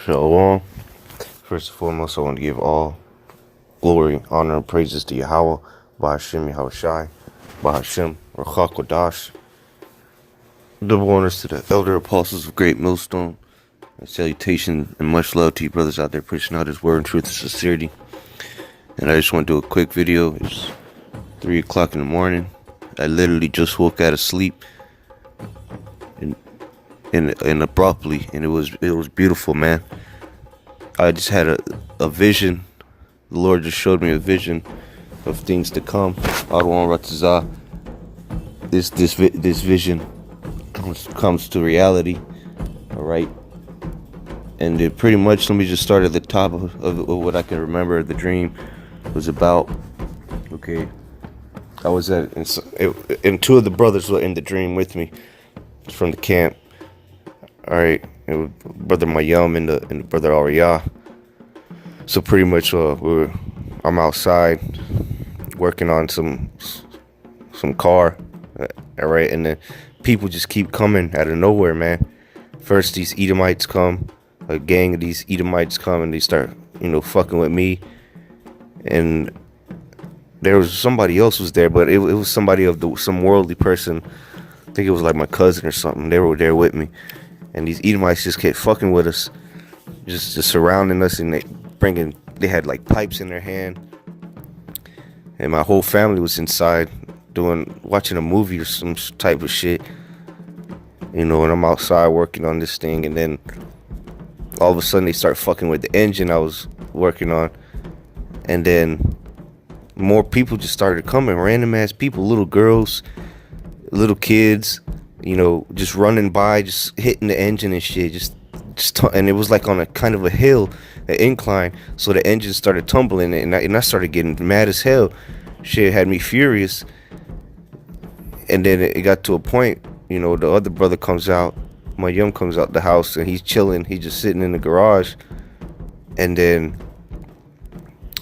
Shalom. First and foremost, I want to give all glory, honor, and praises to Yahweh, Bahashim Yahushai, Bahashim Rachakodash. Double honors to the elder apostles of Great Millstone. And salutation and much love to you brothers out there pushing out his word in truth and sincerity. And I just want to do a quick video. It's 3 o'clock in the morning. I literally just woke out of sleep. And abruptly, and it was beautiful, man. I just had a vision. The Lord just showed me a vision of things to come. This vision comes to reality. All right, and it pretty much, let me just start at the top of what I can remember. The dream was about. Okay, I was and two of the brothers were in the dream with me from the camp. All right, it was brother Mayum and the brother Ariyah. So pretty much, I'm outside working on some car, all right, and then people just keep coming out of nowhere, man. First, these Edomites come, a gang of these Edomites come, and they start, fucking with me. And there was somebody else was there, but it was somebody of some worldly person. I think it was like my cousin or something. They were there with me. And these Edomites just kept fucking with us, just surrounding us, and they had like pipes in their hand, and my whole family was inside watching a movie or some type of shit, and I'm outside working on this thing, and then all of a sudden they start fucking with the engine I was working on, and then more people just started coming, random ass people, little girls, little kids, just running by, just hitting the engine and shit, and it was like on a kind of a hill, an incline, so the engine started tumbling, and I started getting mad as hell. Shit had me furious. And then it got to a point, the other brother comes out, my Yum comes out the house, and he's chilling, he's just sitting in the garage, and then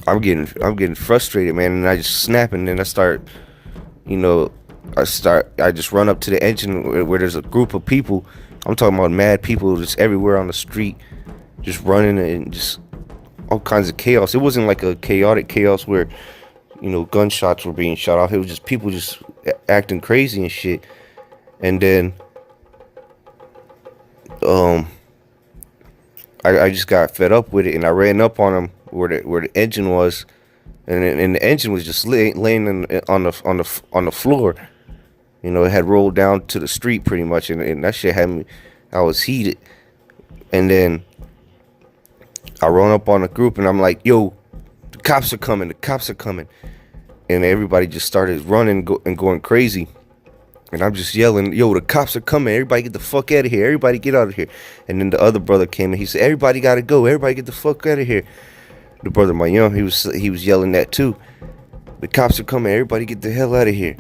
I'm getting frustrated, man, and I just snap, and then I start, I just run up to the engine where there's a group of people. I'm talking about mad people just everywhere on the street, just running, and just all kinds of chaos. It wasn't like a chaotic chaos where, gunshots were being shot off. It was just people just acting crazy and shit. And then, I just got fed up with it, and I ran up on them where the engine was, and the engine was just laying on the floor. It had rolled down to the street pretty much, and that shit had me, I was heated. And then I run up on the group, and I'm like, yo, the cops are coming. And everybody just started running and going crazy. And I'm just yelling, yo, the cops are coming. Everybody get the fuck out of here. Everybody get out of here. And then the other brother came, and he said, everybody got to go. Everybody get the fuck out of here. The brother Mayum, he was yelling that too. The cops are coming. Everybody get the hell out of here.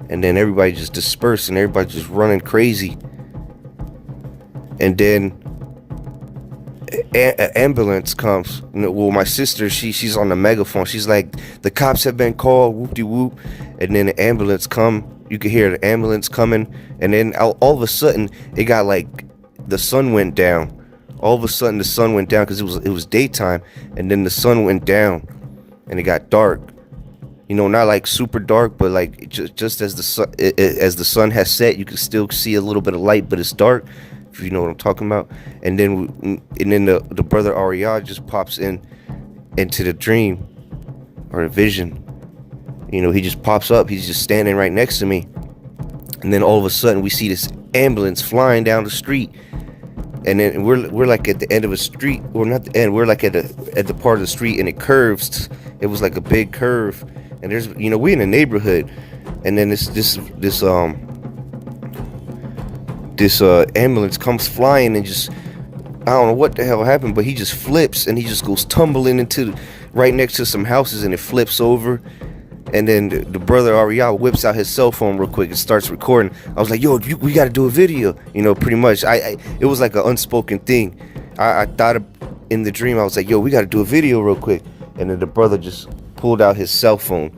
And then everybody just dispersed, and everybody just running crazy. And then an ambulance comes. Well, my sister, she's on the megaphone. She's like, the cops have been called, whoop-de-whoop. And then the ambulance come. You could hear the ambulance coming. And then all of a sudden, it got like, the sun went down. All of a sudden, the sun went down because it was daytime. And then the sun went down, and it got dark. Not like super dark, but like just as the sun has set, you can still see a little bit of light, but it's dark, if you know what I'm talking about. And then the brother Ariyah just pops into the dream or the vision. He just pops up. He's just standing right next to me, and then all of a sudden we see this ambulance flying down the street, and then we're like at the end of a street, or not the end. We're like at the part of the street, and it curves. It was like a big curve. And there's, we in a neighborhood, and then this ambulance comes flying, and just, I don't know what the hell happened, but he just flips, and he just goes tumbling into right next to some houses, and it flips over. And then the brother Ariyah whips out his cell phone real quick and starts recording. I was like, yo, we got to do a video, pretty much. It was like an unspoken thing. I thought in the dream, I was like, yo, we got to do a video real quick. And then the brother just pulled out his cell phone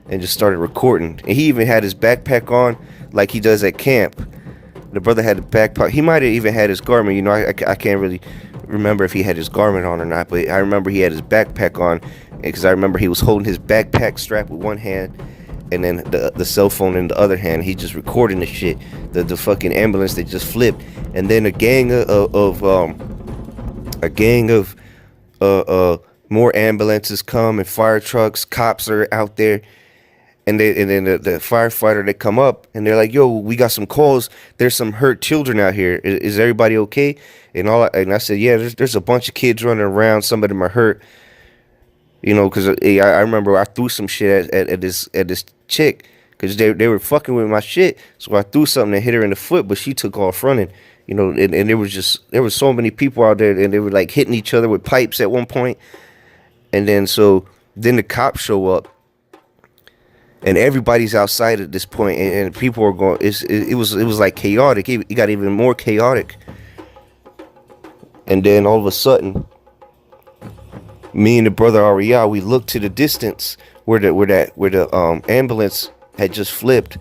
and just started recording. And he even had his backpack on like he does at camp. The brother had a backpack. He might have even had his garment. You know, I can't really remember if he had his garment on or not, but I remember he had his backpack on, because I remember he was holding his backpack strap with one hand, and then the cell phone in the other hand. He just recording the shit. The fucking ambulance that just flipped, and then a gang of more ambulances come, and fire trucks, cops are out there. And then the firefighter, they come up and they're like, "Yo, we got some calls. There's some hurt children out here. Is everybody okay?" And I said, "Yeah, there's a bunch of kids running around. Some of them are hurt." You know, because I remember I threw some shit at this chick, because they were fucking with my shit. So I threw something and hit her in the foot, but she took off running. You know, and there was so many people out there, and they were like hitting each other with pipes at one point. And then the cops show up. And everybody's outside at this point, and people are going. It was like chaotic. It got even more chaotic. And then all of a sudden, me and the brother Ariel, we looked to the distance where the ambulance had just flipped.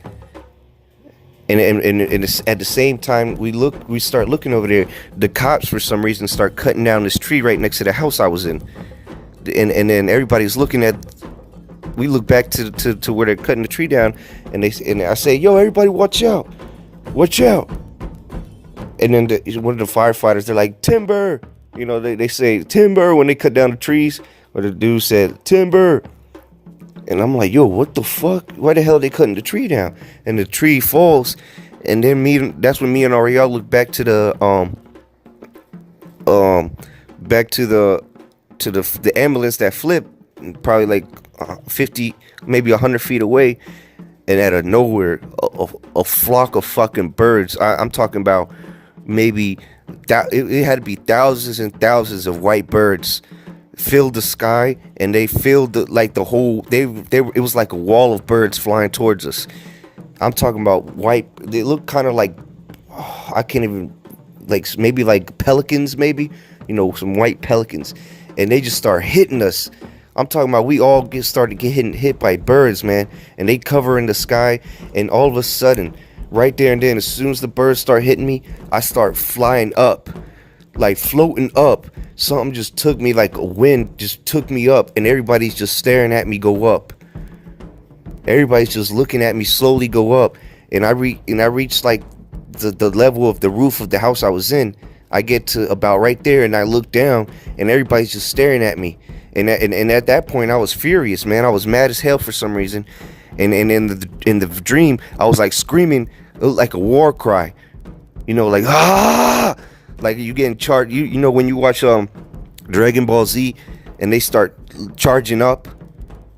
And at the same time we start looking over there. The cops for some reason start cutting down this tree right next to the house I was in. And then everybody's looking at. We look back to where they're cutting the tree down, and I say, "Yo, everybody, watch out, watch out!" And then one of the firefighters, they're like, "Timber," you know, they say timber when they cut down the trees. Or the dude said timber, and I'm like, "Yo, what the fuck? Why the hell are they cutting the tree down?" And the tree falls, and then that's when me and Ariel look back to the the ambulance that flipped, probably like 50, maybe 100 feet away, and out of nowhere, a flock of fucking birds. I'm talking about maybe it had to be thousands and thousands of white birds filled the sky, and they filled the whole. It was like a wall of birds flying towards us. I'm talking about white. They look kind of like, I can't even, like maybe like pelicans, maybe, you know, some white pelicans, and they just start hitting us. I'm talking about we all started getting hit by birds, man, and they cover in the sky, and all of a sudden, right there and then, as soon as the birds start hitting me, I start flying up, like floating up. Something just took me, like a wind just took me up, and everybody's just staring at me go up. Everybody's just looking at me slowly go up, and I reached like the level of the roof of the house I was in. I get to about right there, and I look down, and everybody's just staring at me. And at that point, I was furious, man. I was mad as hell for some reason. And in the dream, I was like screaming like a war cry, you know, like ah, like you getting charged. You know when you watch Dragon Ball Z, and they start charging up,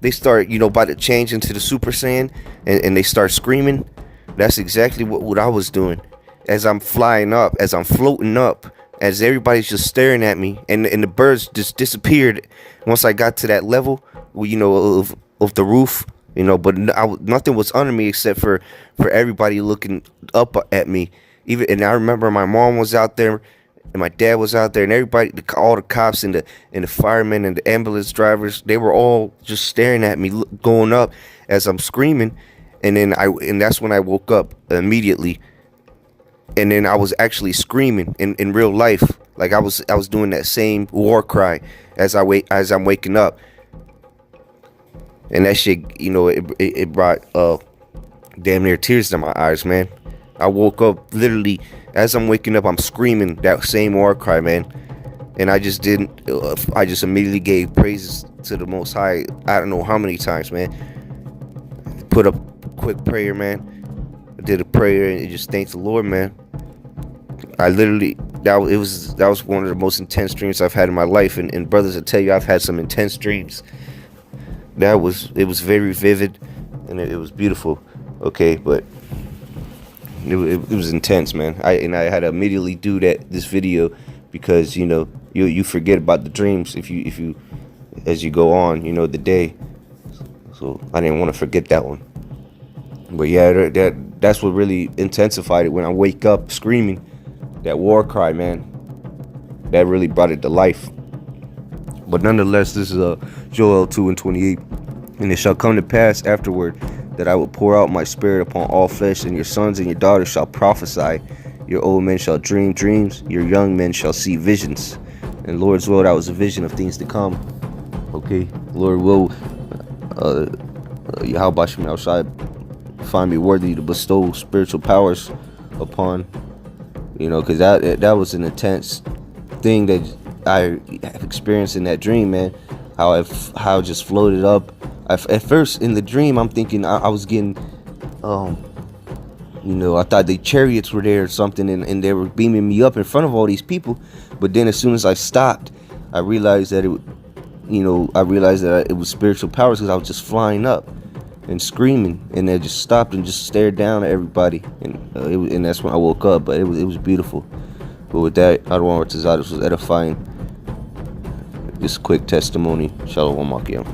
they start, you know, about to change into the Super Saiyan, and they start screaming. That's exactly what I was doing as I'm flying up, as I'm floating up, as everybody's just staring at me, and the birds just disappeared once I got to that level, you know, of the roof, you know. But nothing was under me except for everybody looking up at me. And I remember my mom was out there, and my dad was out there, and everybody, all the cops and the firemen and the ambulance drivers, they were all just staring at me, going up as I'm screaming. And then that's when I woke up immediately. And then I was actually screaming in real life, like I was doing that same war cry as I'm waking up. And that shit, you know, it brought damn near tears to my eyes, man. I woke up literally as I'm waking up, I'm screaming that same war cry, man. And I just immediately gave praises to the Most High. I don't know how many times, man. Put a quick prayer, man. I did a prayer and just thanked the Lord, man. I literally, that was one of the most intense dreams I've had in my life, and brothers will tell you I've had some intense dreams. It was very vivid, and it was beautiful. Okay, but it was intense, man. I had to immediately do this video, because you know you forget about the dreams if you as you go on, you know, the day. So I didn't want to forget that one. But yeah, that's what really intensified it when I wake up screaming that war cry, man. That really brought it to life. But nonetheless, this is Joel 2:28. And it shall come to pass afterward that I will pour out my spirit upon all flesh, and your sons and your daughters shall prophesy, your old men shall dream dreams, your young men shall see visions. And Lord's will, that was a vision of things to come. Okay, Lord will, Yahweh Shem Shai find me worthy to bestow spiritual powers upon, because that was an intense thing that I experienced in that dream, man. How I just floated up. At first in the dream, I'm thinking I was getting, I thought the chariots were there or something, and they were beaming me up in front of all these people. But then as soon as I stopped, I realized that it was spiritual powers, because I was just flying up and screaming, and they just stopped and just stared down at everybody, and that's when I woke up. But it was beautiful. But with that, I don't want to say this was edifying. Just quick testimony. Shalom Akim.